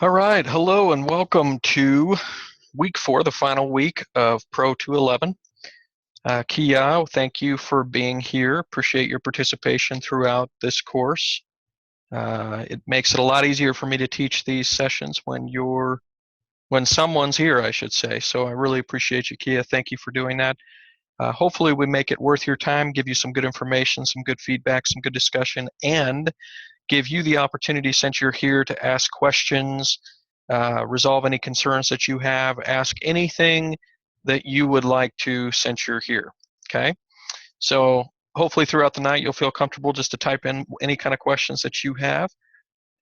All right, hello and welcome to week 4, the final week of Pro 211. Kia, thank you for being here. Appreciate your participation throughout this course. It makes it a lot easier for me to teach these sessions when someone's here, I should say. So I really appreciate you, Kia. Thank you for doing that. Hopefully we make it worth your time, give you some good information, some good feedback, some good discussion, and give you the opportunity, since you're here, to ask questions, resolve any concerns that you have, ask anything that you would like to since you're here. Okay? So hopefully throughout the night you'll feel comfortable just to type in any kind of questions that you have,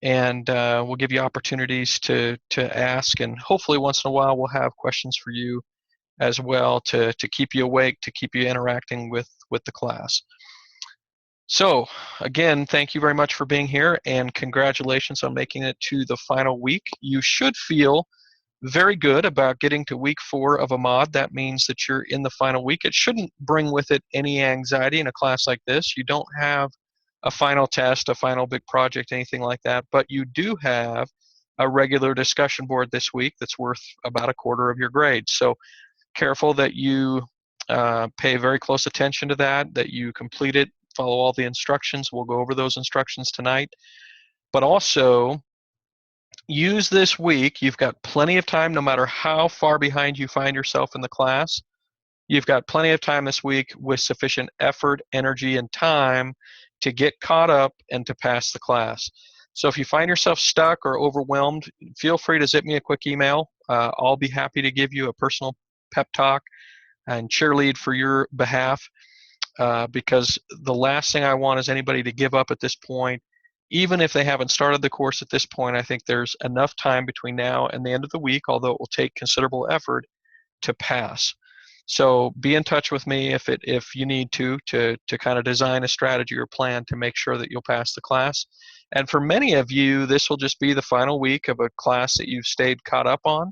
and we'll give you opportunities to ask, and hopefully once in a while we'll have questions for you as well to keep you awake, to keep you interacting with the class. So again, thank you very much for being here, and congratulations on making it to the final week. You should feel very good about getting to week 4 of a mod. That means that you're in the final week. It shouldn't bring with it any anxiety in a class like this. You don't have a final test, a final big project, anything like that, but you do have a regular discussion board this week that's worth about a quarter of your grade. So careful that you pay very close attention to that you complete it, follow all the instructions. We'll go over those instructions tonight. But also, use this week. You've got plenty of time, no matter how far behind you find yourself in the class. You've got plenty of time this week with sufficient effort, energy, and time to get caught up and to pass the class. So if you find yourself stuck or overwhelmed, feel free to zip me a quick email. I'll be happy to give you a personal pep talk and cheerlead for your behalf. Because the last thing I want is anybody to give up at this point. Even if they haven't started the course at this point, I think there's enough time between now and the end of the week, although it will take considerable effort, to pass. So be in touch with me if you need to kind of design a strategy or plan to make sure that you'll pass the class. And for many of you, this will just be the final week of a class that you've stayed caught up on,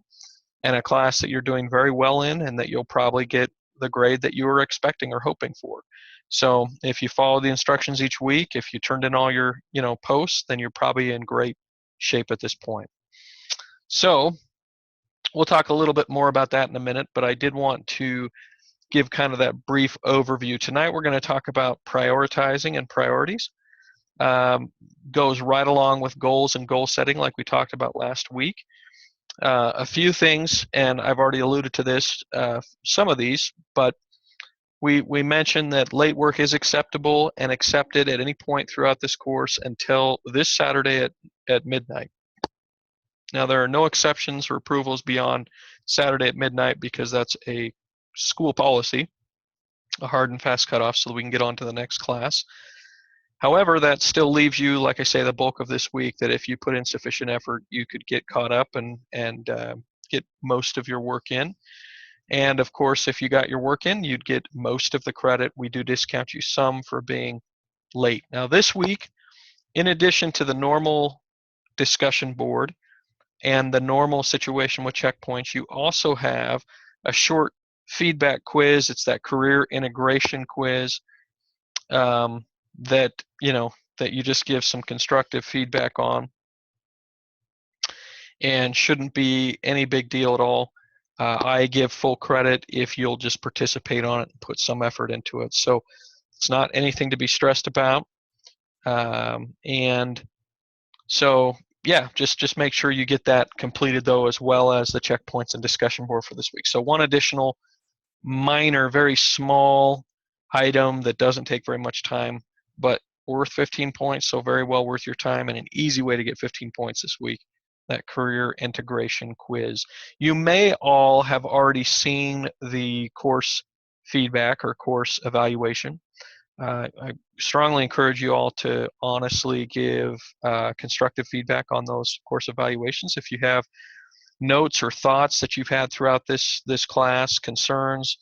and a class that you're doing very well in, and that you'll probably get the grade that you were expecting or hoping for. So if you follow the instructions each week, if you turned in all your posts, then you're probably in great shape at this point. So we'll talk a little bit more about that in a minute, but I did want to give kind of that brief overview. Tonight we're going to talk about prioritizing and priorities. Goes right along with goals and goal setting like we talked about last week. A few things, and I've already alluded to this, some of these, but we mentioned that late work is acceptable and accepted at any point throughout this course until this Saturday at midnight. Now, there are no exceptions or approvals beyond Saturday at midnight, because that's a school policy, a hard and fast cutoff, so that we can get on to the next class. However, that still leaves you, like I say, the bulk of this week, that if you put in sufficient effort, you could get caught up and get most of your work in. And of course, if you got your work in, you'd get most of the credit. We do discount you some for being late. Now this week, in addition to the normal discussion board and the normal situation with checkpoints, you also have a short feedback quiz. It's that career integration quiz that you just give some constructive feedback on, and shouldn't be any big deal at all. I give full credit if you'll just participate on it and put some effort into it. So it's not anything to be stressed about. And so, yeah, just make sure you get that completed, though, as well as the checkpoints and discussion board for this week. So one additional minor, very small item that doesn't take very much time, but worth 15 points, so very well worth your time, and an easy way to get 15 points this week, that career integration quiz. You may all have already seen the course feedback or course evaluation. I strongly encourage you all to honestly give constructive feedback on those course evaluations. If you have notes or thoughts that you've had throughout this class, concerns,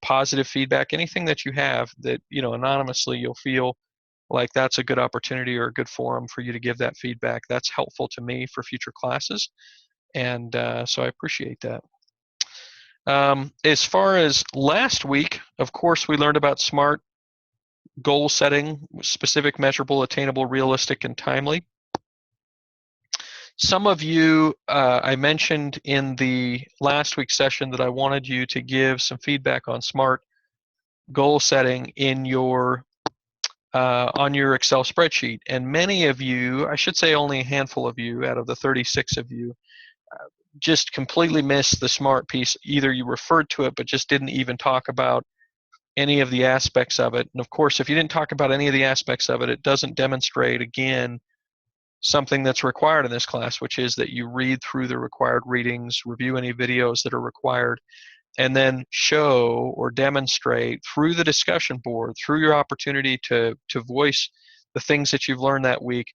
positive feedback, anything that you have that anonymously you'll feel like that's a good opportunity or a good forum for you to give that feedback. That's helpful to me for future classes, and so I appreciate that. As far as last week, of course, we learned about SMART goal setting: specific, measurable, attainable, realistic, and timely. Some of you, I mentioned in the last week's session that I wanted you to give some feedback on SMART goal setting in your on your Excel spreadsheet. And many of you, I should say only a handful of you out of the 36 of you, just completely missed the SMART piece. Either you referred to it but just didn't even talk about any of the aspects of it. And of course, if you didn't talk about any of the aspects of it, it doesn't demonstrate, again, something that's required in this class, which is that you read through the required readings, review any videos that are required, and then show or demonstrate through the discussion board, through your opportunity to voice the things that you've learned that week,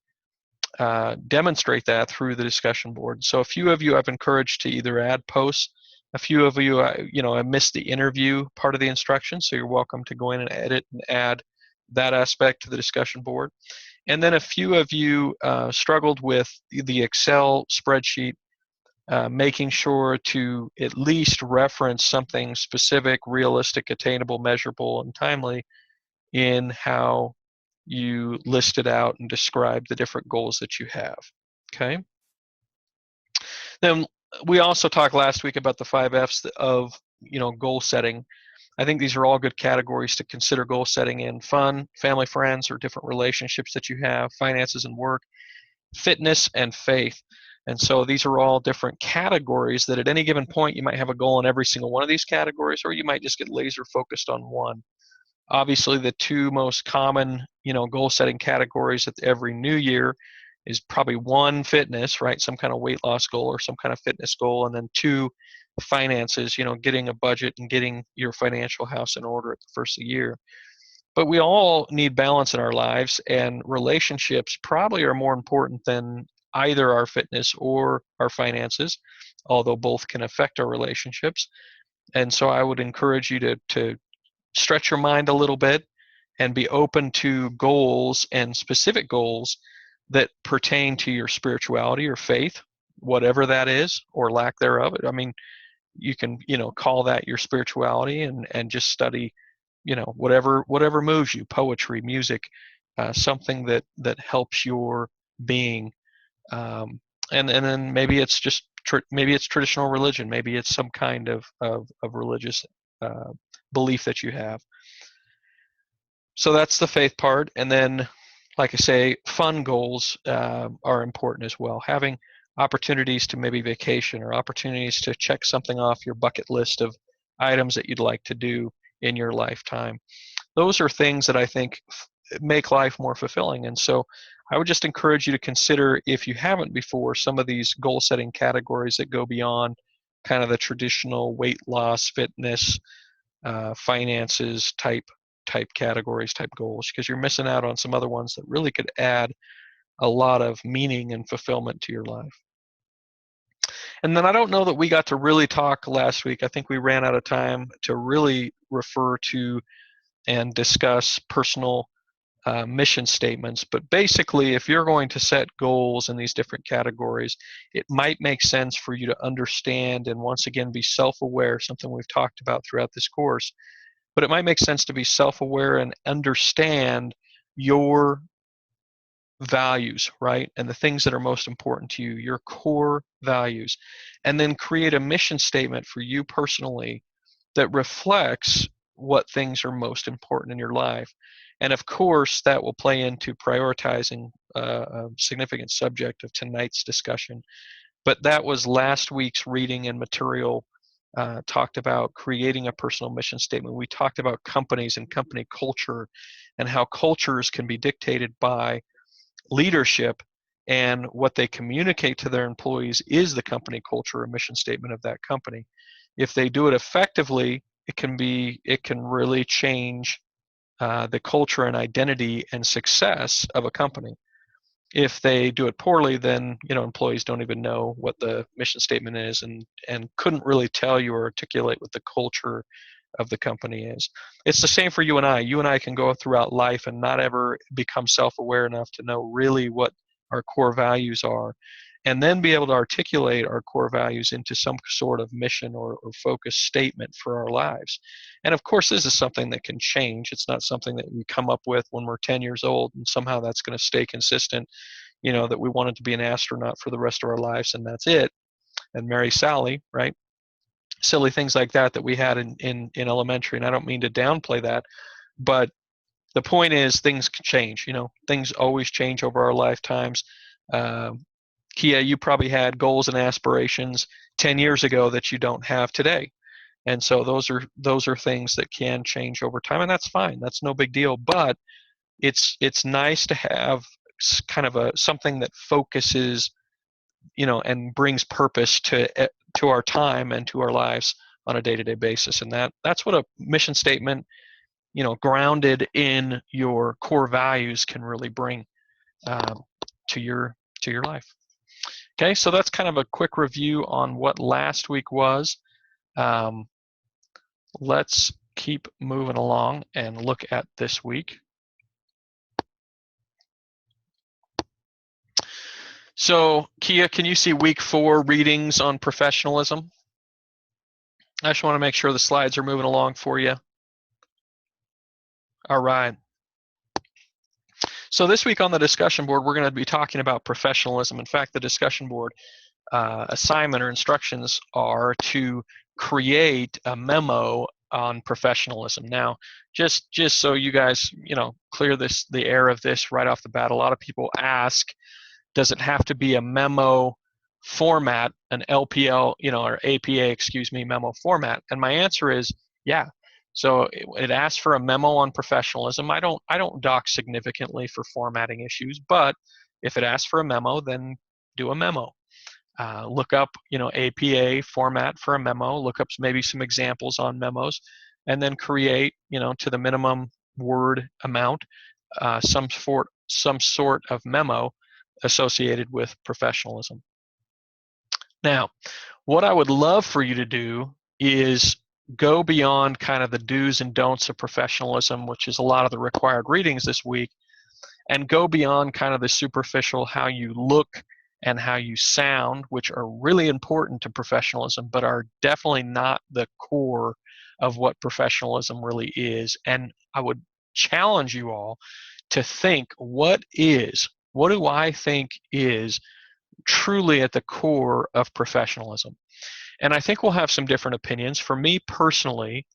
demonstrate that through the discussion board. So a few of you I've encouraged to either add posts. A few of you, I missed the interview part of the instructions, so you're welcome to go in and edit and add that aspect to the discussion board. And then a few of you struggled with the Excel spreadsheet, making sure to at least reference something specific, realistic, attainable, measurable, and timely in how you listed out and described the different goals that you have. Okay. Then we also talked last week about the 5 F's of goal setting. I think these are all good categories to consider goal setting in: fun, family, friends, or different relationships that you have, finances and work, fitness, and faith. And so these are all different categories that at any given point you might have a goal in every single one of these categories, or you might just get laser focused on one. Obviously, the two most common, goal setting categories at every new year is probably one, fitness, right? Some kind of weight loss goal or some kind of fitness goal, and then two, finances, getting a budget and getting your financial house in order at the first of the year. But we all need balance in our lives, and relationships probably are more important than either our fitness or our finances, although both can affect our relationships. And so I would encourage you to stretch your mind a little bit and be open to goals and specific goals that pertain to your spirituality or faith, whatever that is, or lack thereof. I mean, you can, call that your spirituality and just study, whatever moves you, poetry, music, something that helps your being. And then maybe it's just maybe it's traditional religion, maybe it's some kind of religious belief that you have. So that's the faith part. And then, like I say, fun goals are important as well. Having opportunities to maybe vacation or opportunities to check something off your bucket list of items that you'd like to do in your lifetime. Those are things that I think make life more fulfilling. And so I would just encourage you to consider, if you haven't before, some of these goal setting categories that go beyond kind of the traditional weight loss, fitness, finances type categories, type goals, because you're missing out on some other ones that really could add a lot of meaning and fulfillment to your life. And then I don't know that we got to really talk last week. I think we ran out of time to really refer to and discuss personal mission statements. But basically, if you're going to set goals in these different categories, it might make sense for you to understand and once again be self-aware, something we've talked about throughout this course. But it might make sense to be self-aware and understand your values, right? And the things that are most important to you, your core values, and then create a mission statement for you personally that reflects what things are most important in your life. And of course, that will play into prioritizing a significant subject of tonight's discussion. But that was last week's reading and material. Talked about creating a personal mission statement. We talked about companies and company culture and how cultures can be dictated by leadership, and what they communicate to their employees is the company culture or mission statement of that company. If they do it effectively, it can really change the culture and identity and success of a company. If they do it poorly, then employees don't even know what the mission statement is and couldn't really tell you or articulate what the culture of the company is. It's the same for you and I. You and I can go throughout life and not ever become self-aware enough to know really what our core values are, and then be able to articulate our core values into some sort of mission or focus statement for our lives. And of course, this is something that can change. It's not something that we come up with when we're 10 years old and somehow that's going to stay consistent. that we wanted to be an astronaut for the rest of our lives and that's it, and marry Sally, right? Silly things like that we had in elementary. And I don't mean to downplay that, but the point is things can change. Things always change over our lifetimes. Kia, you probably had goals and aspirations 10 years ago that you don't have today. And so those are things that can change over time, and that's fine. That's no big deal. But it's nice to have kind of something that focuses, and brings purpose to our time and to our lives on a day-to-day basis. And that's what a mission statement, grounded in your core values, can really bring to your life. Okay, so that's kind of a quick review on what last week was. Let's keep moving along and look at this week. So, Kia, can you see week 4 readings on professionalism? I just want to make sure the slides are moving along for you. All right. So this week on the discussion board, we're going to be talking about professionalism. In fact, the discussion board assignment or instructions are to create a memo on professionalism. Now, just so you guys, clear the air of this right off the bat, a lot of people ask, does it have to be a memo format, an LPL, or APA, memo format? And my answer is, yeah. So it asks for a memo on professionalism. I don't dock significantly for formatting issues, but if it asks for a memo, then do a memo. Look up, APA format for a memo. Look up maybe some examples on memos, and then create, to the minimum word amount, some sort of memo associated with professionalism. Now, what I would love for you to do is go beyond kind of the do's and don'ts of professionalism, which is a lot of the required readings this week, and go beyond kind of the superficial, how you look and how you sound, which are really important to professionalism, but are definitely not the core of what professionalism really is. And I would challenge you all to think, what do I think is truly at the core of professionalism? And I think we'll have some different opinions. For me personally,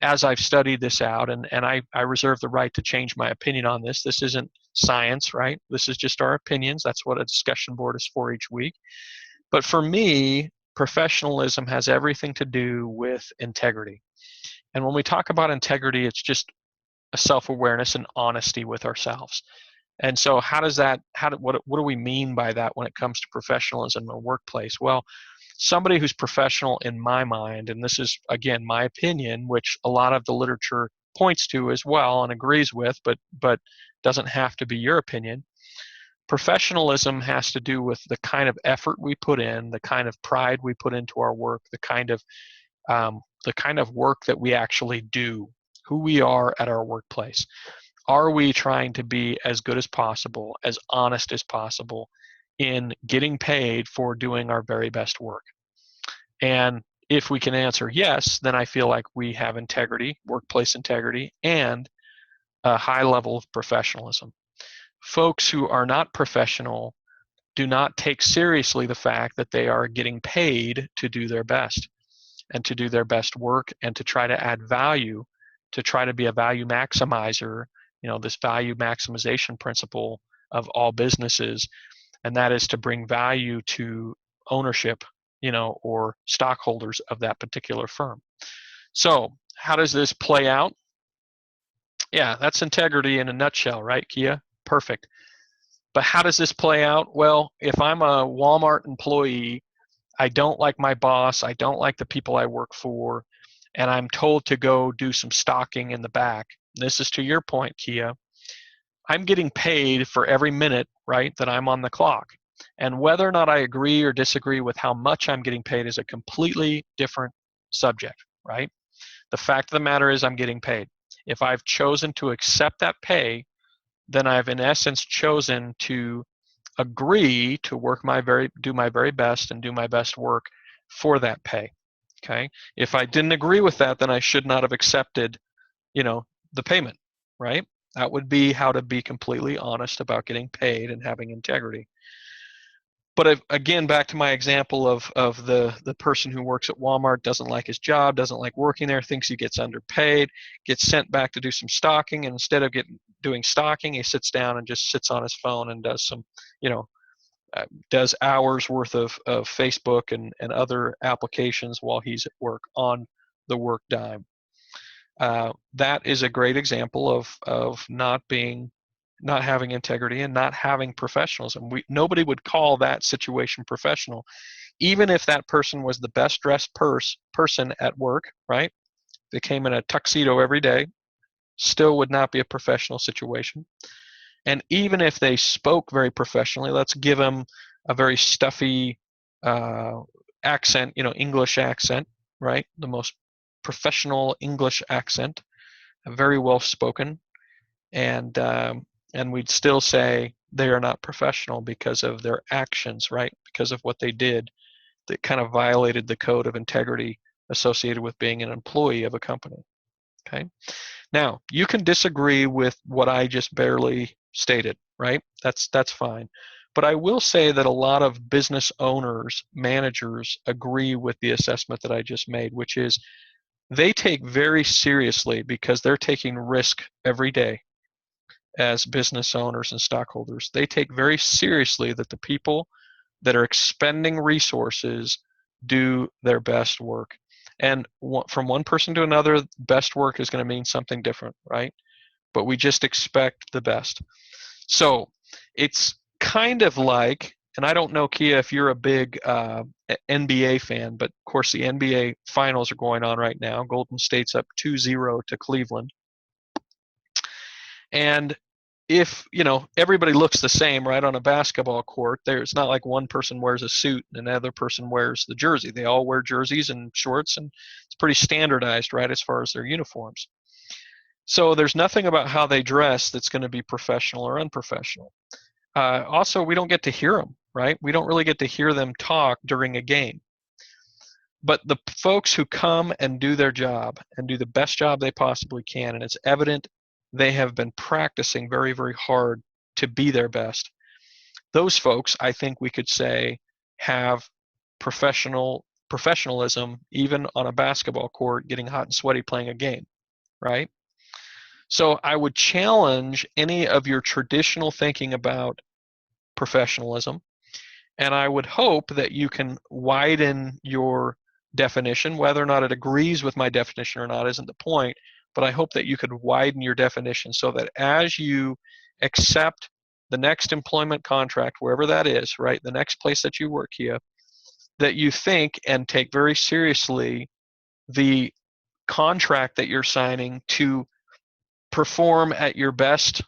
as I've studied this out, and I reserve the right to change my opinion on this. This isn't science, right? This is just our opinions. That's what a discussion board is for each week. But for me, professionalism has everything to do with integrity. And when we talk about integrity, it's just a self-awareness and honesty with ourselves. And so what do we mean by that when it comes to professionalism in the workplace? Well, somebody who's professional in my mind, and this is, again, my opinion, which a lot of the literature points to as well and agrees with, but doesn't have to be your opinion. Professionalism has to do with the kind of effort we put in, the kind of pride we put into our work, the kind of work that we actually do, who we are at our workplace. Are we trying to be as good as possible, as honest as possible in getting paid for doing our very best work? And if we can answer yes, then I feel like we have integrity, workplace integrity, and a high level of professionalism. Folks who are not professional do not take seriously the fact that they are getting paid to do their best and to do their best work and to try to add value, to try to be a value maximizer, this value maximization principle of all businesses, and that is to bring value to ownership, or stockholders of that particular firm. So how does this play out? Yeah, that's integrity in a nutshell, right, Kia? Perfect. But how does this play out? Well, if I'm a Walmart employee, I don't like my boss, I don't like the people I work for, and I'm told to go do some stocking in the back. This is to your point, Kia. I'm getting paid for every minute, right, that I'm on the clock. And whether or not I agree or disagree with how much I'm getting paid is a completely different subject, right? The fact of the matter is I'm getting paid. If I've chosen to accept that pay, then I've in essence chosen to agree to do my very best and do my best work for that pay. Okay? If I didn't agree with that, then I should not have accepted, the payment, right? That would be how to be completely honest about getting paid and having integrity. But again, back to my example of the person who works at Walmart, doesn't like his job, doesn't like working there, thinks he gets underpaid, gets sent back to do some stocking, and instead of doing stocking, he sits down and just sits on his phone and does some, you know, does hours worth of Facebook and other applications while he's at work on the work dime. That is a great example of not having integrity and not having professionalism. Nobody would call that situation professional, even if that person was the best dressed person at work, right? They came in a tuxedo every day, still would not be a professional situation. And even if they spoke very professionally, let's give them a very stuffy accent, English accent, right? The most professional English accent, very well spoken, and we'd still say they are not professional because of their actions, right? Because of what they did that kind of violated the code of integrity associated with being an employee of a company. Okay. Now, you can disagree with what I just barely stated, right? That's fine. But I will say that a lot of business owners, managers agree with the assessment that I just made, which is they take very seriously, because they're taking risk every day as business owners and stockholders. They take very seriously that the people that are expending resources do their best work. And from one person to another, best work is going to mean something different, right? But we just expect the best. So it's kind of like, and I don't know, Kia, if you're a big NBA fan, but of course the NBA finals are going on right now. Golden State's up 2-0 to Cleveland. And if everybody looks the same, right, on a basketball court, it's not like one person wears a suit and another person wears the jersey. They all wear jerseys and shorts, and it's pretty standardized, right, as far as their uniforms. So there's nothing about how they dress that's going to be professional or unprofessional. Also, we don't get to hear them, right? We don't really get to hear them talk during a game. But the folks who come and do their job and do the best job they possibly can, and it's evident they have been practicing very, very hard to be their best. Those folks, I think we could say, have professionalism, even on a basketball court, getting hot and sweaty playing a game, right? So I would challenge any of your traditional thinking about professionalism, and I would hope that you can widen your definition. Whether or not it agrees with my definition or not isn't the point, but I hope that you could widen your definition so that as you accept the next employment contract, wherever that is, right, the next place that you work here, that you think and take very seriously the contract that you're signing to perform at your best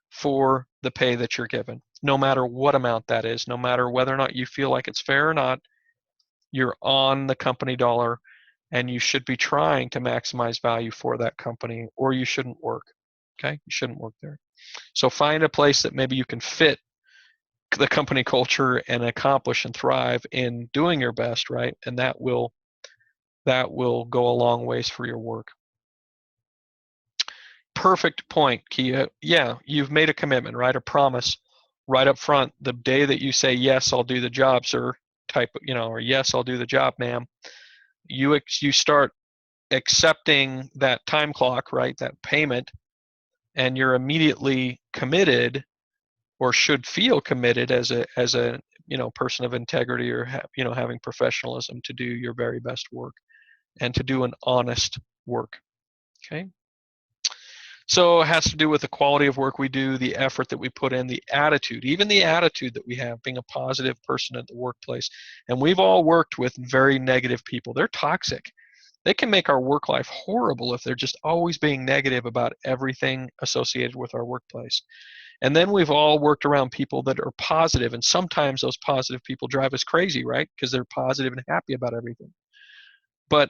for the pay that you're given, no matter what amount that is, no matter whether or not you feel like it's fair or not. You're on the company dollar, and you should be trying to maximize value for that company, or you shouldn't work. Okay, you shouldn't work there. So find a place that maybe you can fit the company culture and accomplish and thrive in doing your best, right? And that will go a long ways for your work. Perfect point, Kia. Yeah, you've made a commitment, right? A promise right up front. The day that you say, yes, I'll do the job, sir, or yes, I'll do the job, ma'am, you start accepting that time clock, right, that payment, and you're immediately committed, or should feel committed as a person of integrity, or having professionalism to do your very best work and to do an honest work. Okay. So it has to do with the quality of work we do, the effort that we put in, the attitude, even the attitude that we have, being a positive person at the workplace. And we've all worked with very negative people. They're toxic. They can make our work life horrible if they're just always being negative about everything associated with our workplace. And then we've all worked around people that are positive, and sometimes those positive people drive us crazy, right? Because they're positive and happy about everything. But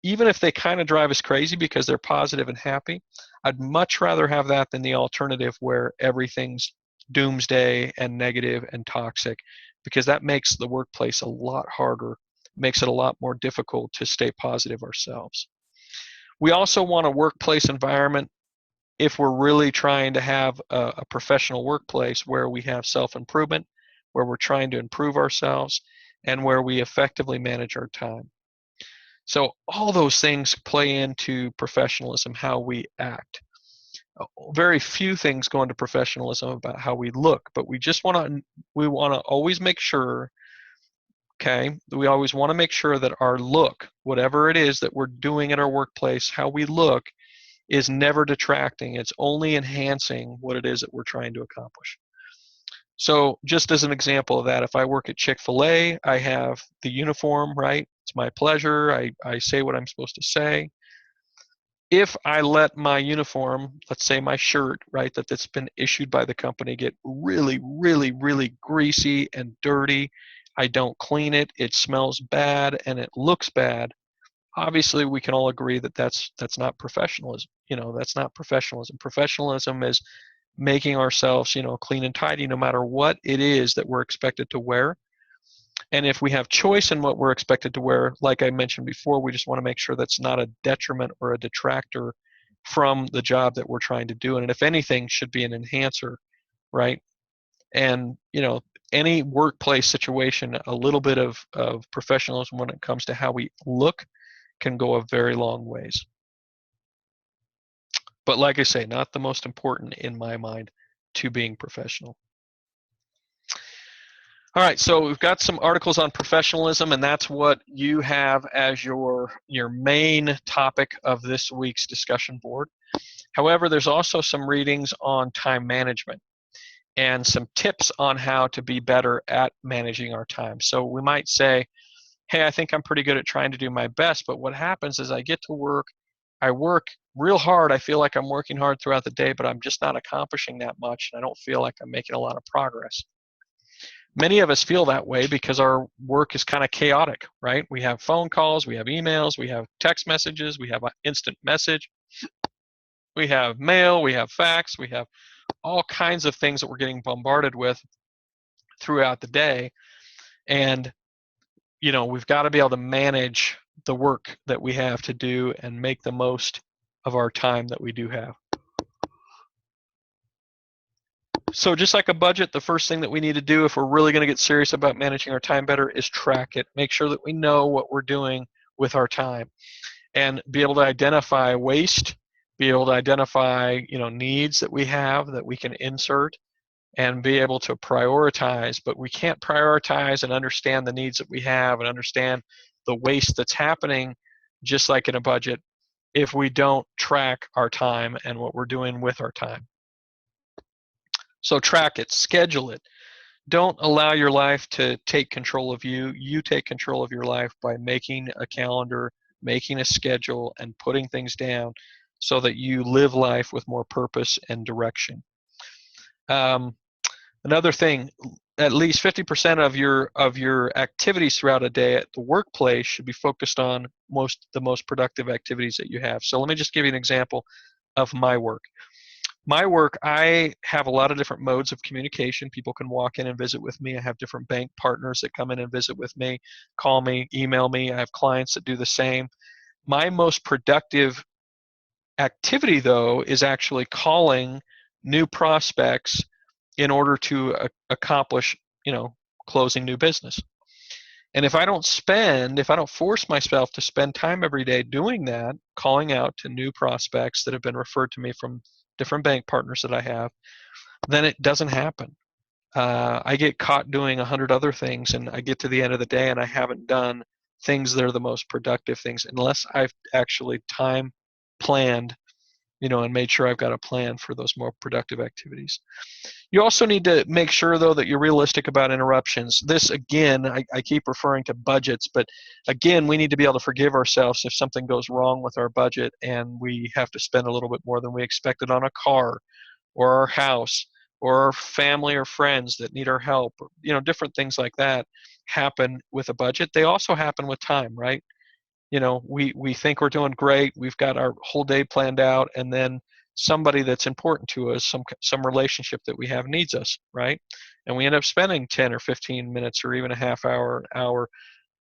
even if they kind of drive us crazy because they're positive and happy, I'd much rather have that than the alternative where everything's doomsday and negative and toxic, because that makes the workplace a lot harder, makes it a lot more difficult to stay positive ourselves. We also want a workplace environment if we're really trying to have a professional workplace where we have self-improvement, where we're trying to improve ourselves, and where we effectively manage our time. So all those things play into professionalism, how we act. Very few things go into professionalism about how we look, but we want to always make sure, okay, we always want to make sure that our look, whatever it is that we're doing at our workplace, how we look is never detracting. It's only enhancing what it is that we're trying to accomplish. So just as an example of that, if I work at Chick-fil-A, I have the uniform, right? It's my pleasure. I say what I'm supposed to say. If I let my uniform, let's say my shirt, right, that's been issued by the company, get really, really, really greasy and dirty, I don't clean it, it smells bad, and it looks bad, obviously we can all agree that that's not professionalism. That's not professionalism. Professionalism is making ourselves, clean and tidy no matter what it is that we're expected to wear. And if we have choice in what we're expected to wear, like I mentioned before, we just want to make sure that's not a detriment or a detractor from the job that we're trying to do. And if anything, should be an enhancer, right? And, any workplace situation, a little bit of professionalism when it comes to how we look can go a very long ways. But like I say, not the most important in my mind to being professional. All right, so we've got some articles on professionalism, and that's what you have as your main topic of this week's discussion board. However, there's also some readings on time management and some tips on how to be better at managing our time. So we might say, hey, I think I'm pretty good at trying to do my best, but what happens is I get to work, I work real hard, I feel like I'm working hard throughout the day, but I'm just not accomplishing that much, and I don't feel like I'm making a lot of progress. Many of us feel that way because our work is kind of chaotic, right? We have phone calls, we have emails, we have text messages, we have an instant message, we have mail, we have fax, we have all kinds of things that we're getting bombarded with throughout the day. And, we've got to be able to manage the work that we have to do and make the most of our time that we do have. So just like a budget, the first thing that we need to do if we're really going to get serious about managing our time better is track it. Make sure that we know what we're doing with our time and be able to identify waste, be able to identify, needs that we have that we can insert and be able to prioritize. But we can't prioritize and understand the needs that we have and understand the waste that's happening, just like in a budget, if we don't track our time and what we're doing with our time. So track it, schedule it. Don't allow your life to take control of you. You take control of your life by making a calendar, making a schedule, and putting things down so that you live life with more purpose and direction. Another thing, at least 50% of your activities throughout a day at the workplace should be focused on the most productive activities that you have. So let me just give you an example of my work. My work, I have a lot of different modes of communication. People can walk in and visit with me. I have different bank partners that come in and visit with me, call me, email me. I have clients that do the same. My most productive activity, though, is actually calling new prospects in order to accomplish, closing new business. And if I don't force myself to spend time every day doing that, calling out to new prospects that have been referred to me from different bank partners that I have, then it doesn't happen. I get caught doing 100 other things, and I get to the end of the day and I haven't done things that are the most productive things unless I've actually time planned, and made sure I've got a plan for those more productive activities. You also need to make sure, though, that you're realistic about interruptions. This, again, I keep referring to budgets, but again, we need to be able to forgive ourselves if something goes wrong with our budget and we have to spend a little bit more than we expected on a car or our house or our family or friends that need our help. Different things like that happen with a budget. They also happen with time, right? We think we're doing great. We've got our whole day planned out, and then somebody that's important to us, some relationship that we have needs us, right? And we end up spending 10 or 15 minutes or even a half hour, an hour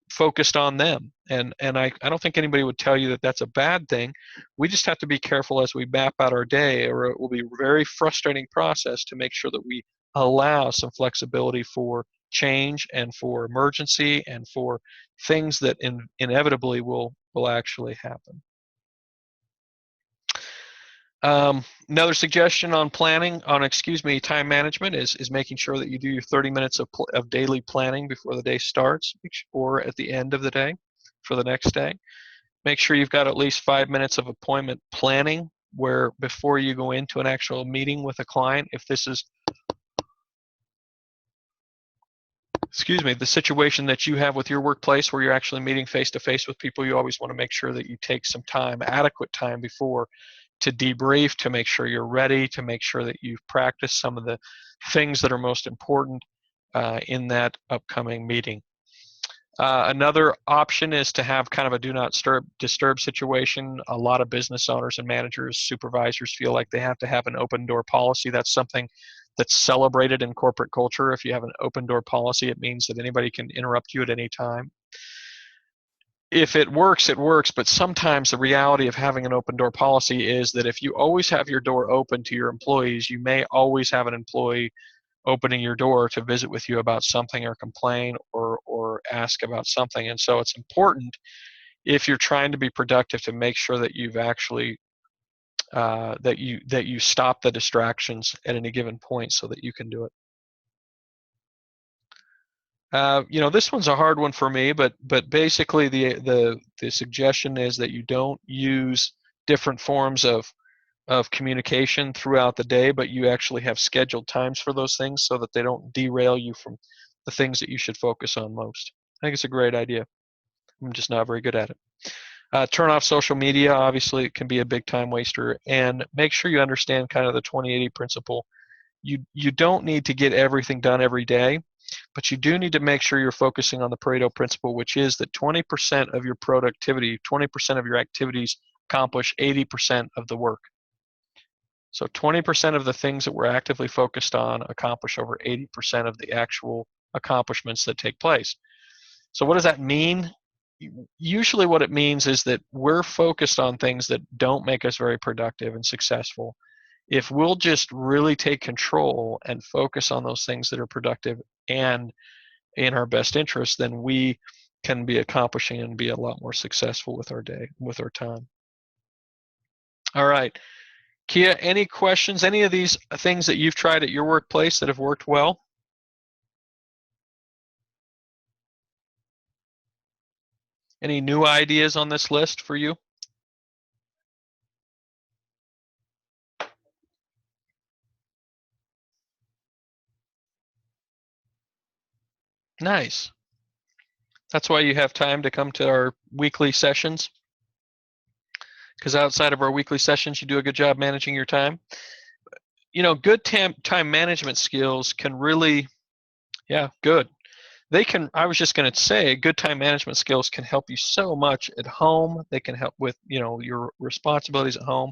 focused on them. And I don't think anybody would tell you that that's a bad thing. We just have to be careful as we map out our day, or it will be a very frustrating process to make sure that we allow some flexibility for change and for emergency and for things that inevitably will actually happen. Another suggestion on planning, time management is making sure that you do your 30 minutes of daily planning before the day starts, or at the end of the day for the next day. Make sure you've got at least 5 minutes of appointment planning where before you go into an actual meeting with a client, if this is, the situation that you have with your workplace where you're actually meeting face-to-face with people, you always want to make sure that you take some time, adequate time before, to debrief, to make sure you're ready, to make sure that you've practiced some of the things that are most important in that upcoming meeting. Another option is to have kind of a do not disturb situation. A lot of business owners and managers, supervisors feel like they have to have an open door policy. That's something that's celebrated in corporate culture. If you have an open door policy, it means that anybody can interrupt you at any time. If it works, it works, but sometimes the reality of having an open door policy is that if you always have your door open to your employees, you may always have an employee opening your door to visit with you about something or complain or ask about something. And so it's important, if you're trying to be productive, to make sure that you've actually that you stop the distractions at any given point so that you can do it. This one's a hard one for me, but basically the suggestion is that you don't use different forms of communication throughout the day, but you actually have scheduled times for those things so that they don't derail you from the things that you should focus on most. I think it's a great idea. I'm just not very good at it. Turn off social media. Obviously, it can be a big time waster. And make sure you understand kind of the 20-80 principle. You don't need to get everything done every day, but you do need to make sure you're focusing on the Pareto principle, which is that 20% of your productivity, 20% of your activities accomplish 80% of the work. So 20% of the things that we're actively focused on accomplish over 80% of the actual accomplishments that take place. So what does that mean? Usually what it means is that we're focused on things that don't make us very productive and successful. If we'll just really take control and focus on those things that are productive and in our best interest, then we can be accomplishing and be a lot more successful with our day, with our time. All right. Kia, any questions? Any of these things that you've tried at your workplace that have worked well? Any new ideas on this list for you? Nice. That's why you have time to come to our weekly sessions, because outside of our weekly sessions, you do a good job managing your time. Good time management skills can really, good. I was just going to say, good time management skills can help you so much at home. They can help with, your responsibilities at home.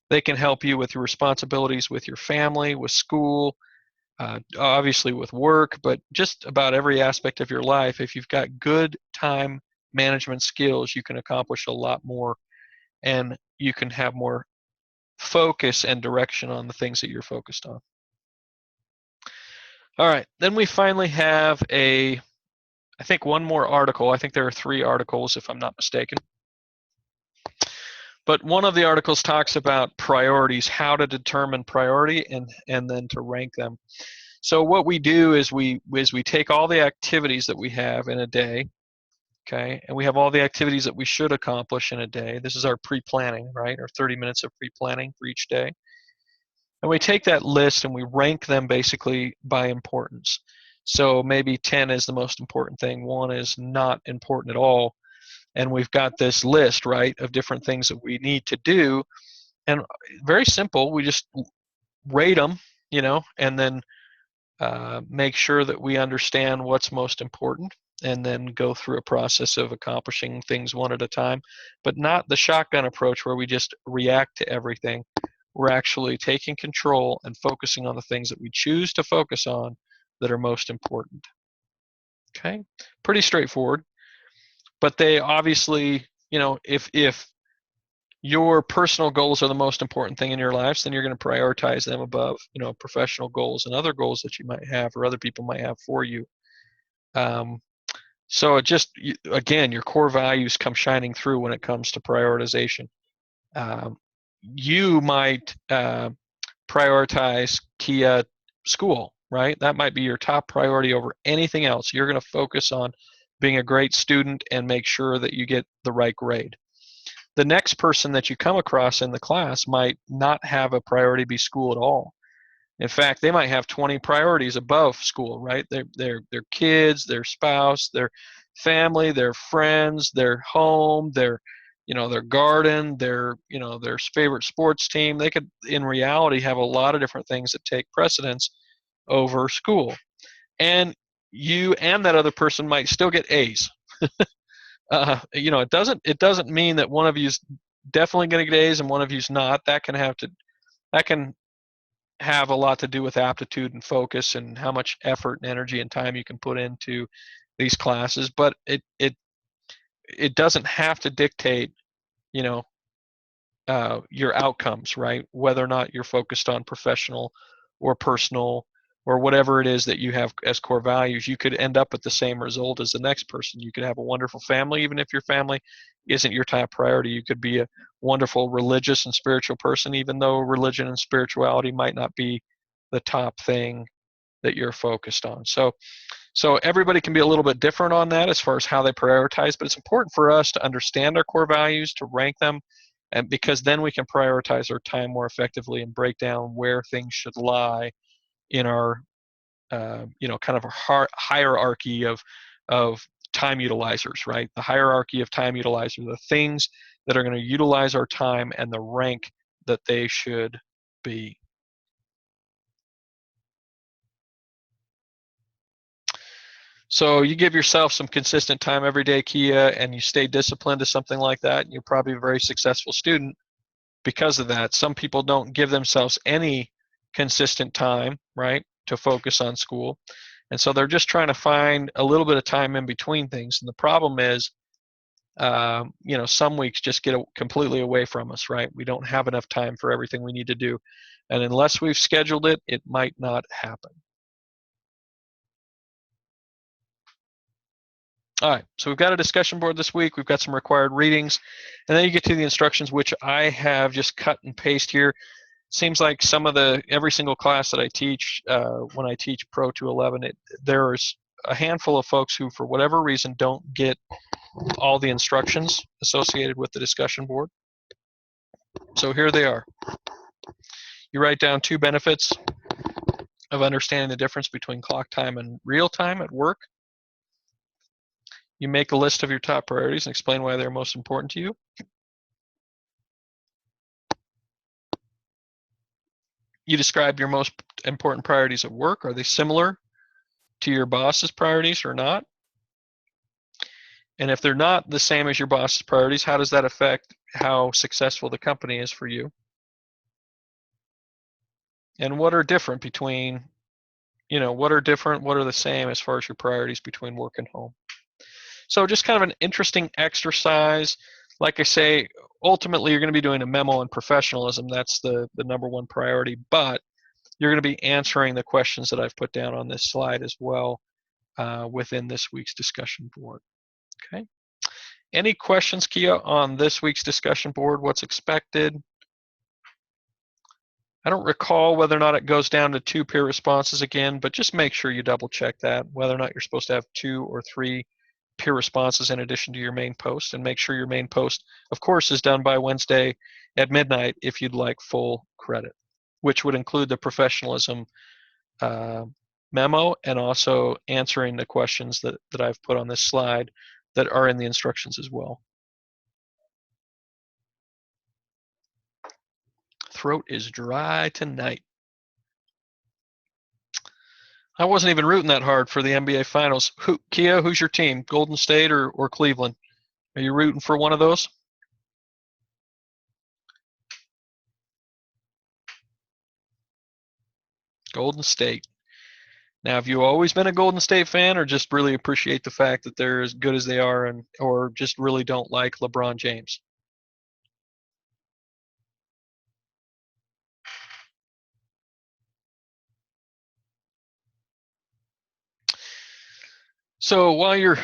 They can help you with your responsibilities with your family, with school, obviously with work, but just about every aspect of your life. If you've got good time management skills, you can accomplish a lot more, and you can have more focus and direction on the things that you're focused on. All right, then we finally have I think one more article. I think there are 3 articles, if I'm not mistaken. But one of the articles talks about priorities, how to determine priority and then to rank them. So what we do is we take all the activities that we have in a day, okay, and we have all the activities that we should accomplish in a day. This is our pre-planning, right? Our 30 minutes of pre-planning for each day. And we take that list and we rank them basically by importance. So maybe 10 is the most important thing, 1 is not important at all. And we've got this list, right, of different things that we need to do. And very simple, we just rate them, and then make sure that we understand what's most important, and then go through a process of accomplishing things one at a time, but not the shotgun approach where we just react to everything. We're actually taking control and focusing on the things that we choose to focus on that are most important. Okay, pretty straightforward. but they obviously, if your personal goals are the most important thing in your lives, then you're going to prioritize them above, professional goals and other goals that you might have or other people might have for you. So it just, again, your core values come shining through when it comes to prioritization. You might prioritize Kia school, right? That might be your top priority over anything else. You're going to focus on being a great student and make sure that you get the right grade. The next person that you come across in the class might not have a priority be school at all. In fact, they might have 20 priorities above school, right? Their kids, their spouse, their family, their friends, their home, their garden, their favorite sports team. They could, in reality, have a lot of different things that take precedence over school. And you and that other person might still get A's. It doesn't mean that one of you's definitely going to get A's and one of you's not. That can have a lot to do with aptitude and focus and how much effort and energy and time you can put into these classes. But it doesn't have to dictate, your outcomes, right? Whether or not you're focused on professional or personal or whatever it is that you have as core values, you could end up with the same result as the next person. You could have a wonderful family, even if your family isn't your top priority. You could be a wonderful religious and spiritual person, even though religion and spirituality might not be the top thing that you're focused on. So everybody can be a little bit different on that as far as how they prioritize, but it's important for us to understand our core values, to rank them, and because then we can prioritize our time more effectively and break down where things should lie in our kind of a hierarchy of time utilizers, right? The hierarchy of time utilizers, the things that are going to utilize our time and the rank that they should be. So you give yourself some consistent time every day, Kia, and you stay disciplined to something like that, and you're probably a very successful student because of that. Some people don't give themselves any consistent time, right, to focus on school. And so they're just trying to find a little bit of time in between things. And the problem is, some weeks just get completely away from us, right? We don't have enough time for everything we need to do. And unless we've scheduled it, it might not happen. All right, so we've got a discussion board this week. We've got some required readings. And then you get to the instructions, which I have just cut and paste here. Seems like every single class that I teach, when I teach Pro 211, there's a handful of folks who, for whatever reason, don't get all the instructions associated with the discussion board. So here they are. You write down 2 benefits of understanding the difference between clock time and real time at work. You make a list of your top priorities and explain why they're most important to you. You describe your most important priorities at work. Are they similar to your boss's priorities or not? And if they're not the same as your boss's priorities, how does that affect how successful the company is for you? And what are different between, what are different, what are the same as far as your priorities between work and home? So just kind of an interesting exercise. Like I say, ultimately you're going to be doing a memo on professionalism. That's the number one priority, but you're going to be answering the questions that I've put down on this slide as well within this week's discussion board. Okay. Any questions, Kia, on this week's discussion board? What's expected? I don't recall whether or not it goes down to 2 peer responses again, but just make sure you double check that, whether or not you're supposed to have 2 or 3 peer responses in addition to your main post, and make sure your main post, of course, is done by Wednesday at midnight if you'd like full credit, which would include the professionalism memo and also answering the questions that I've put on this slide that are in the instructions as well. Throat is dry tonight. I wasn't even rooting that hard for the NBA Finals. Kia, who's your team? Golden State or Cleveland? Are you rooting for one of those? Golden State. Now, have you always been a Golden State fan, or just really appreciate the fact that they're as good as they are, and or just really don't like LeBron James? So while you're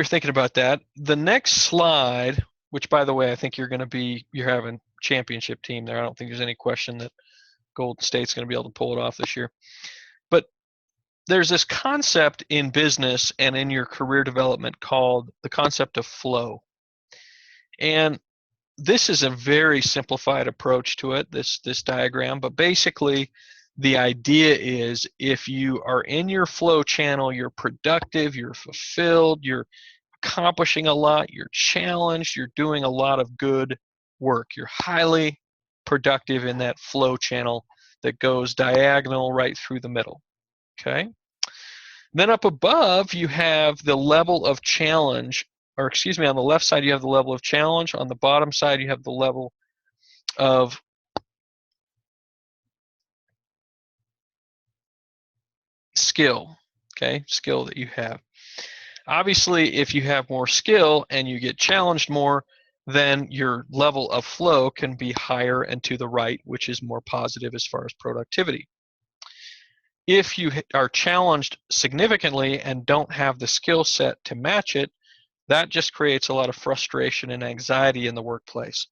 thinking about that, the next slide, which by the way, I think you're having championship team there. I don't think there's any question that Golden State's going to be able to pull it off this year. But there's this concept in business and in your career development called the concept of flow. And this is a very simplified approach to it, this diagram, but basically the idea is if you are in your flow channel, you're productive, you're fulfilled, you're accomplishing a lot, you're challenged, you're doing a lot of good work. You're highly productive in that flow channel that goes diagonal right through the middle. Okay? Then up above, you have the level of challenge, or excuse me, on the left side, you have the level of challenge. On the bottom side, you have the level of skill, okay, skill that you have. Obviously, if you have more skill and you get challenged more, then your level of flow can be higher and to the right, which is more positive as far as productivity. If you are challenged significantly and don't have the skill set to match it, that just creates a lot of frustration and anxiety in the workplace.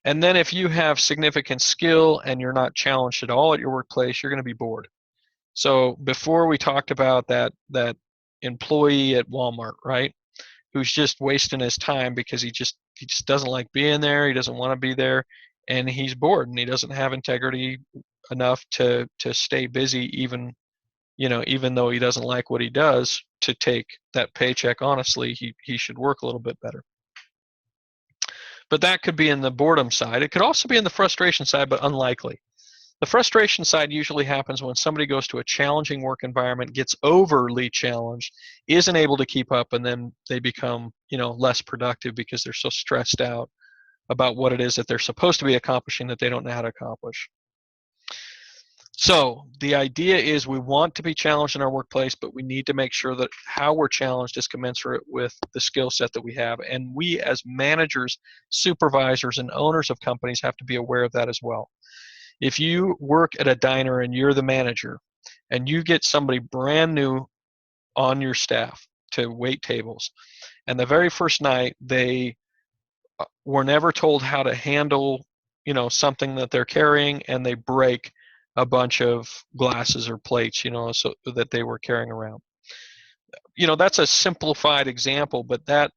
And then if you have significant skill and you're not challenged at all at your workplace, you're going to be bored. So before we talked about that employee at Walmart, right? Who's just wasting his time because he just doesn't like being there, he doesn't want to be there, and he's bored and he doesn't have integrity enough to stay busy even though he doesn't like what he does to take that paycheck honestly, he should work a little bit better. But that could be in the boredom side. It could also be in the frustration side, but unlikely. The frustration side usually happens when somebody goes to a challenging work environment, gets overly challenged, isn't able to keep up, and then they become, less productive because they're so stressed out about what it is that they're supposed to be accomplishing that they don't know how to accomplish. So the idea is we want to be challenged in our workplace, but we need to make sure that how we're challenged is commensurate with the skill set that we have. And we as managers, supervisors, and owners of companies have to be aware of that as well. If you work at a diner and you're the manager and you get somebody brand new on your staff to wait tables, and the very first night they were never told how to handle something that they're carrying, and they break a bunch of glasses or plates so that they were carrying around, that's a simplified example, but that,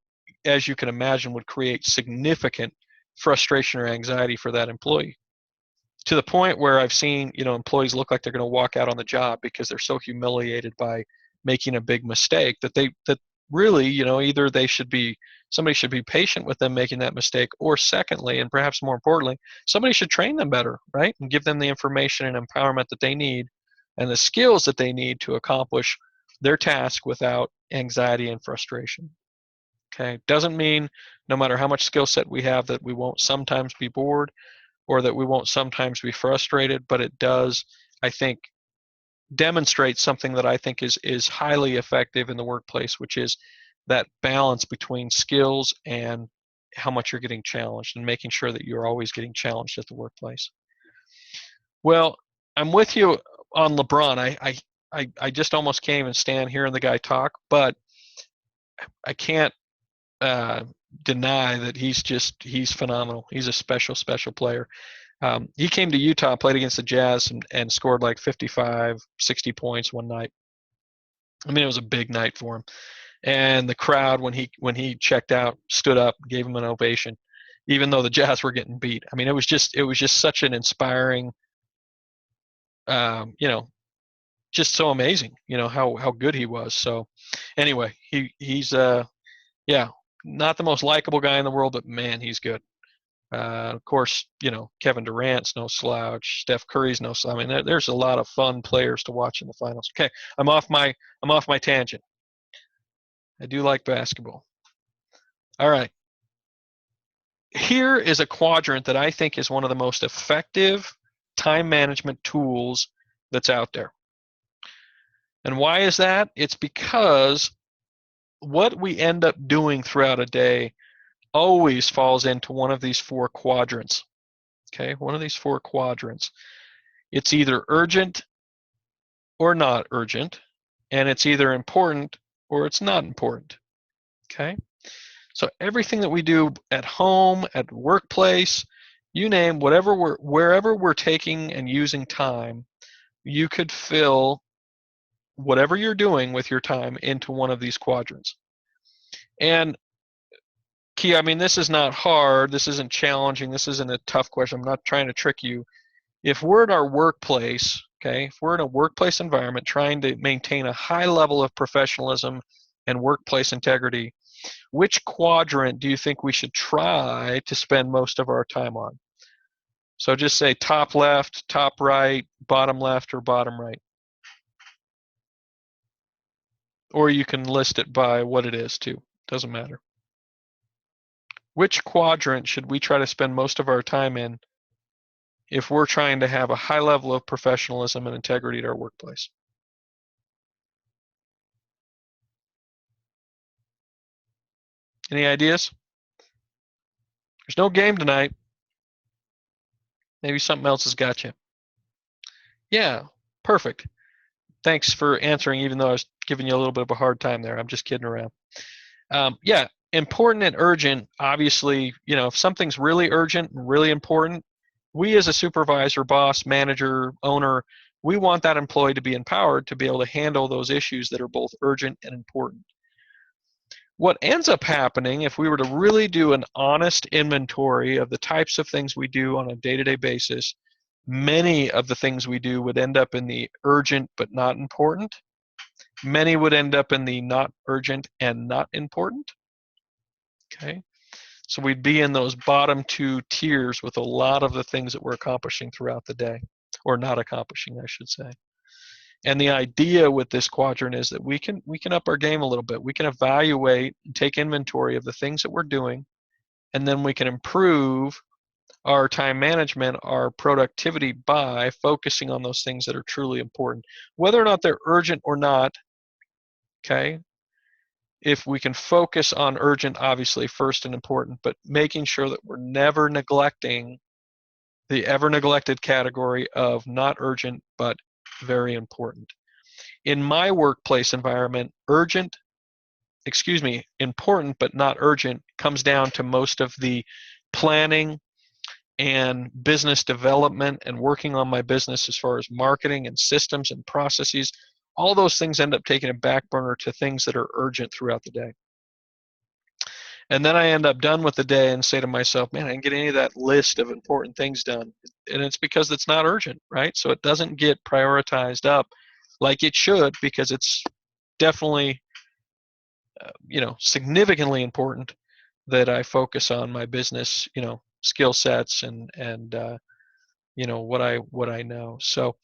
as you can imagine, would create significant frustration or anxiety for that employee, to the point where I've seen employees look like they're going to walk out on the job because they're so humiliated by making a big mistake that really either somebody should be patient with them making that mistake, or secondly, and perhaps more importantly, somebody should train them better, right, and give them the information and empowerment that they need and the skills that they need to accomplish their task without anxiety and frustration. Okay, doesn't mean no matter how much skill set we have that we won't sometimes be bored or that we won't sometimes be frustrated, but it does, I think, demonstrate something that I think is highly effective in the workplace, which is that balance between skills and how much you're getting challenged, and making sure that you're always getting challenged at the workplace. Well, I'm with you on LeBron. I just almost can't even stand hearing the guy talk, but I can't uh, deny that he's phenomenal. He's a special player. He came to Utah, played against the Jazz, and scored like 55, 60 points one night. I mean, it was a big night for him. And the crowd, when he checked out, stood up, gave him an ovation, even though the Jazz were getting beat. I mean, it was just such an inspiring, um, you know, just so amazing, how good he was. So, anyway, he's yeah, not the most likable guy in the world, but man, he's good. Of course, Kevin Durant's no slouch. Steph Curry's no slouch. I mean, there's a lot of fun players to watch in the finals. Okay, I'm off my tangent. I do like basketball. All right, here is a quadrant that I think is one of the most effective time management tools that's out there. And why is that? It's because what we end up doing throughout a day always falls into one of these four quadrants. Okay, one of these four quadrants. It's either urgent or not urgent, and it's either important or it's not important. Okay, so everything that we do at home, at workplace, you name, wherever we're taking and using time, you could fill whatever you're doing with your time into one of these quadrants. And Key, I mean, this is not hard. This isn't challenging. This isn't a tough question. I'm not trying to trick you. If we're in our workplace, okay, if we're in a workplace environment trying to maintain a high level of professionalism and workplace integrity, which quadrant do you think we should try to spend most of our time on? So just say top left, top right, bottom left, or bottom right. Or you can list it by what it is too. Doesn't matter. Which quadrant should we try to spend most of our time in if we're trying to have a high level of professionalism and integrity at our workplace? Any ideas? There's no game tonight. Maybe something else has got you. Yeah, perfect. Thanks for answering, even though I was giving you a little bit of a hard time there. I'm just kidding around. Yeah, important and urgent. Obviously, if something's really urgent and really important, we as a supervisor, boss, manager, owner, we want that employee to be empowered to be able to handle those issues that are both urgent and important. What ends up happening, if we were to really do an honest inventory of the types of things we do on a day-to-day basis, many of the things we do would end up in the urgent but not important. Many would end up in the not urgent and not important. Okay, so we'd be in those bottom two tiers with a lot of the things that we're accomplishing throughout the day, or not accomplishing, I should say. And the idea with this quadrant is that we can up our game a little bit. We can evaluate and take inventory of the things that we're doing, and then we can improve our time management, our productivity by focusing on those things that are truly important, whether or not they're urgent or not. Okay, if we can focus on urgent, obviously first and important, but making sure that we're never neglecting the ever neglected category of not urgent but very important. In my workplace environment, important but not urgent comes down to most of the planning and business development and working on my business as far as marketing and systems and processes. All those things end up taking a back burner to things that are urgent throughout the day. And then I end up done with the day and say to myself, man, I didn't get any of that list of important things done. And it's because it's not urgent, right? So it doesn't get prioritized up like it should, because it's definitely, significantly important that I focus on my business, skill sets and what I know. So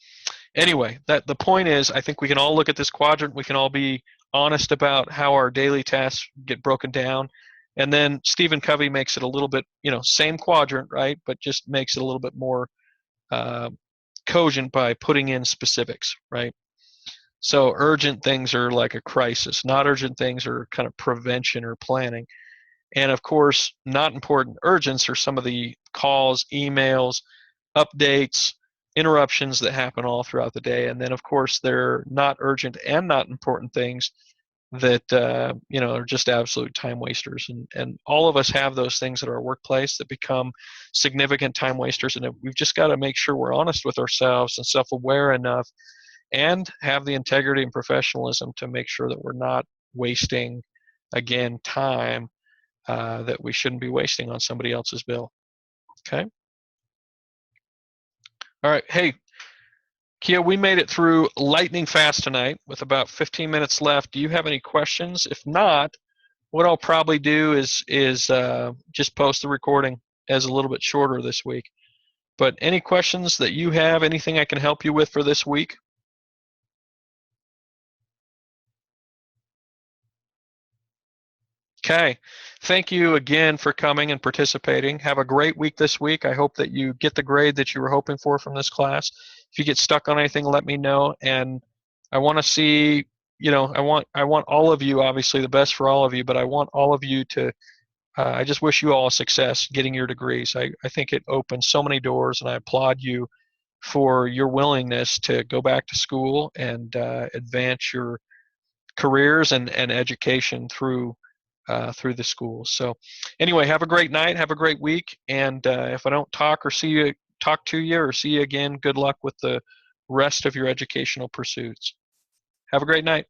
anyway, that the point is, I think we can all look at this quadrant. We can all be honest about how our daily tasks get broken down. And then Stephen Covey makes it a little bit, same quadrant, right? But just makes it a little bit more cogent by putting in specifics, right? So urgent things are like a crisis. Not urgent things are kind of prevention or planning. And of course, not important urgents are some of the calls, emails, updates, interruptions that happen all throughout the day. And then of course, they're not urgent and not important things that are just absolute time wasters, and all of us have those things at our workplace that become significant time wasters, and we've just got to make sure we're honest with ourselves and self-aware enough and have the integrity and professionalism to make sure that we're not wasting, again, time that we shouldn't be wasting on somebody else's bill. Okay, all right. Hey, Kia, we made it through lightning fast tonight with about 15 minutes left. Do you have any questions? If not, what I'll probably do is just post the recording as a little bit shorter this week. But any questions that you have, anything I can help you with for this week? Okay. Thank you again for coming and participating. Have a great week this week. I hope that you get the grade that you were hoping for from this class. If you get stuck on anything, let me know. And I want to see, I want all of you, obviously the best for all of you, but I want all of you to, I just wish you all success getting your degrees. I think it opens so many doors, and I applaud you for your willingness to go back to school and advance your careers and education through the schools. So anyway, have a great night, have a great week, and if I don't talk to you or see you again, good luck with the rest of your educational pursuits. Have a great night.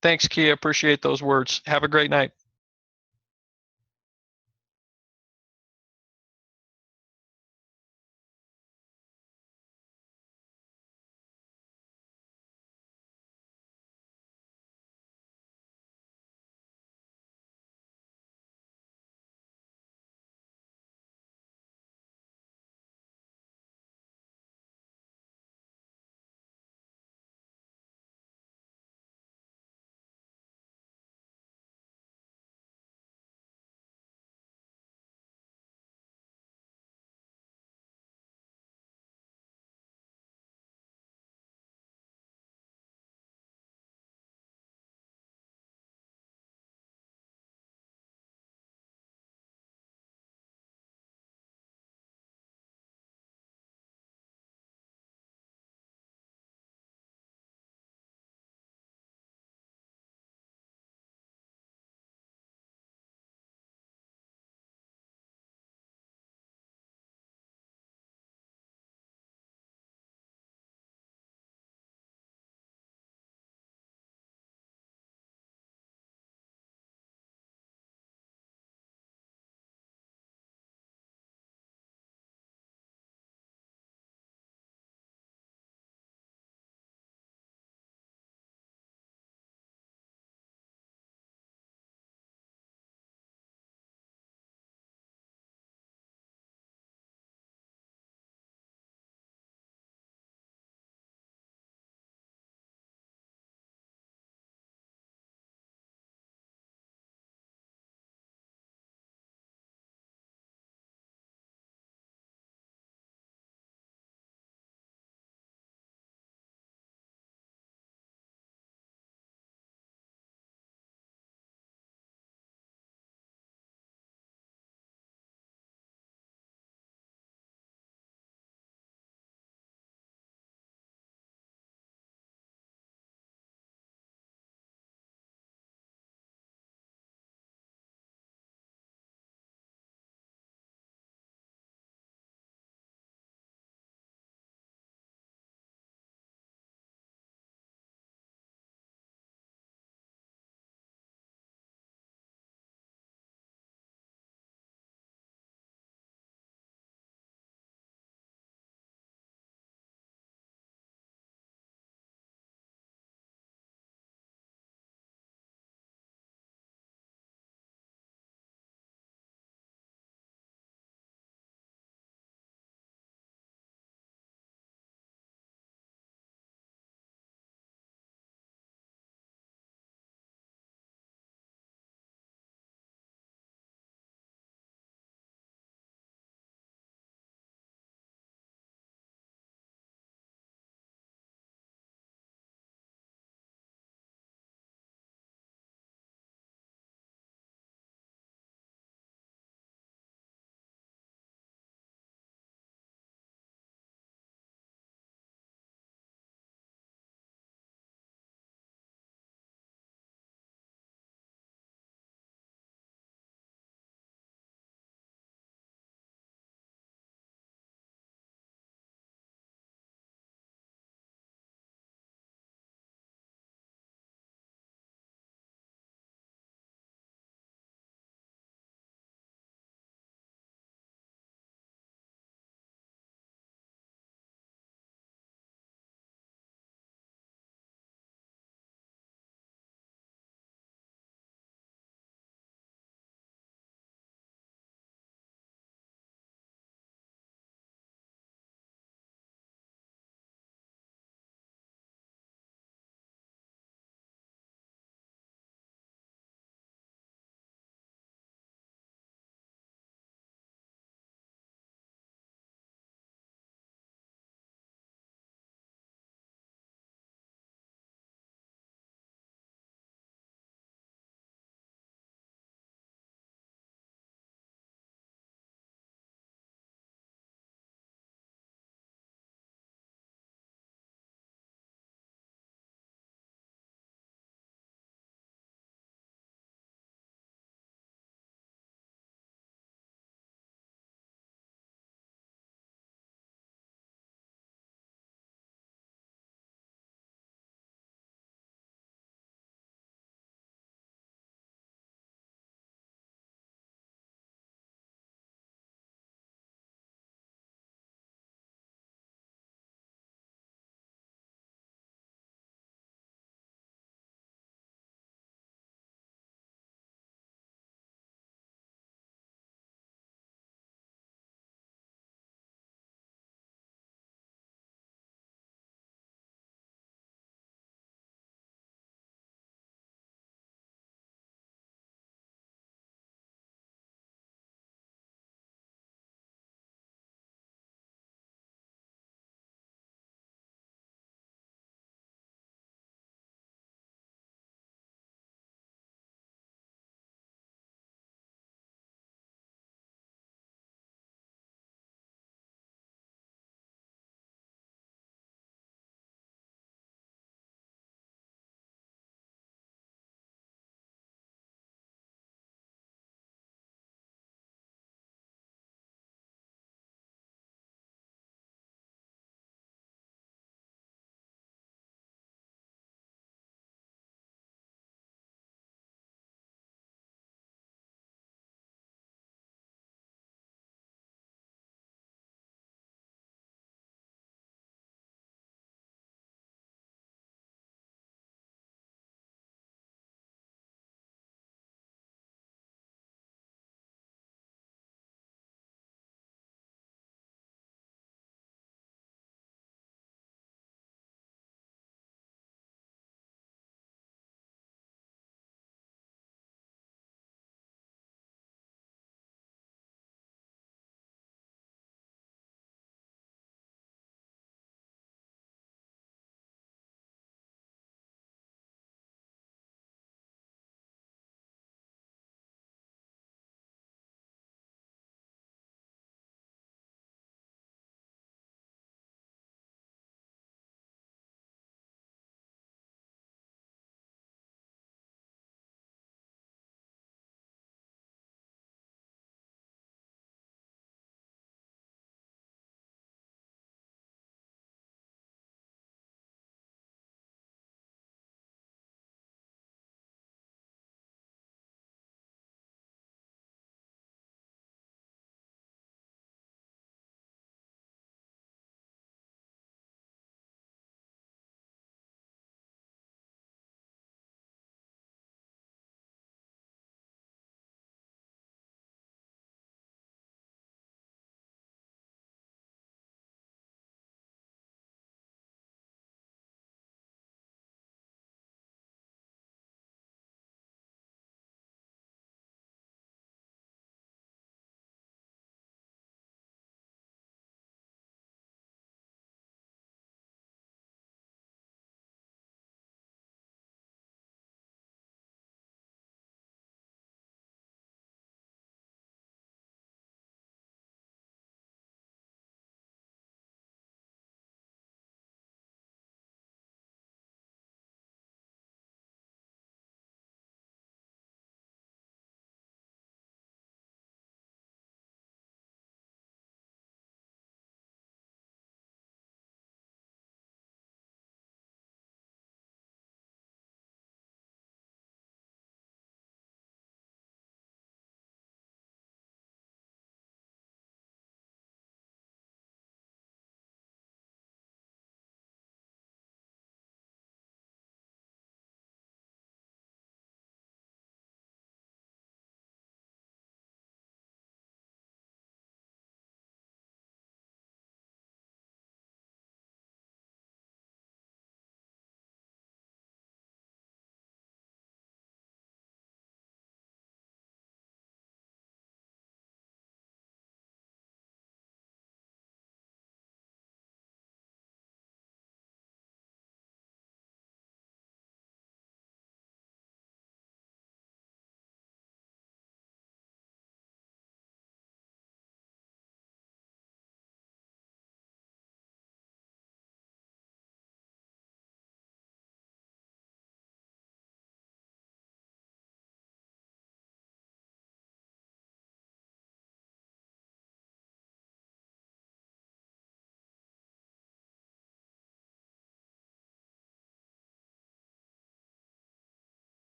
Thanks, Kia. Appreciate those words. Have a great night.